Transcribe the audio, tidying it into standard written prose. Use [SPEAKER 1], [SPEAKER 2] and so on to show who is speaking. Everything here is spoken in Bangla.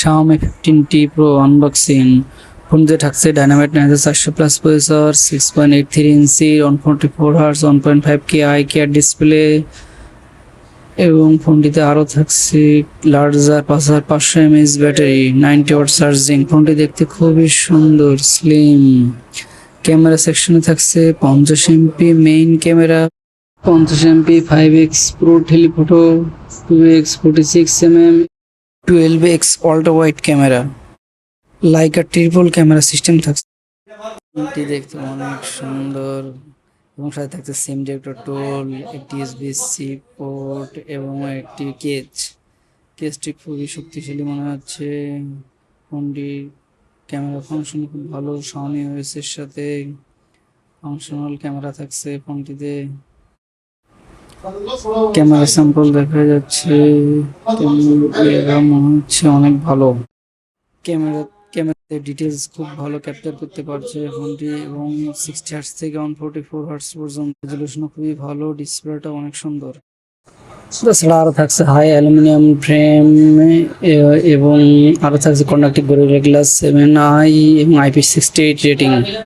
[SPEAKER 1] Xiaomi 15T Pro unboxing. ফোনটিতে থাকছে Dimensity 9400 plus processor, 6.83 inch 144 hertz 1.5K eye care display এবং ফোনটিতে আরও থাকছে larger 5500 mAh battery, 90 watt charging. ফোনটি দেখতে খুবই সুন্দর, স্লিম। ক্যামেরা সেকশনে থাকছে 50 MP main camera, 50 MP 5x pro telephoto, 2x 46mm, 12x ultra wide camera, Leica triple camera system থাকছে। ফোনটি দেখতে অনেক সুন্দর এবং সাথে থাকছে সিম ডিটেক্টর টুল, একটি USB-C পোর্ট এবং একটি কেসটি খুবই শক্তিশালী মনে হচ্ছে। ফোনটির ক্যামেরা ফাংশন খুব ভালো, Xiaomi OS এর সাথে ফাংশনাল ক্যামেরা থাকছে ফোনটিতে। ক্যামেরা স্যাম্পল দেখা যাচ্ছে, মনে হচ্ছে অনেক ভালো। ক্যামেরাতে ডিটেলস খুব ভালো ক্যাপচার করতে পারছে ফোনটি এবং 60 হার্টজ থেকে 144 হার্টজ পর্যন্ত রেজলিউশন খুবই ভালো, ডিসপ্লেটা অনেক সুন্দর। তাছাড়া আরও থাকছে হাই অ্যালুমিনিয়াম ফ্রেম এবং আরও থাকছে কন্ডাক্টিভ গরিলা গ্লাস 7i এবং IP68 রেটিং।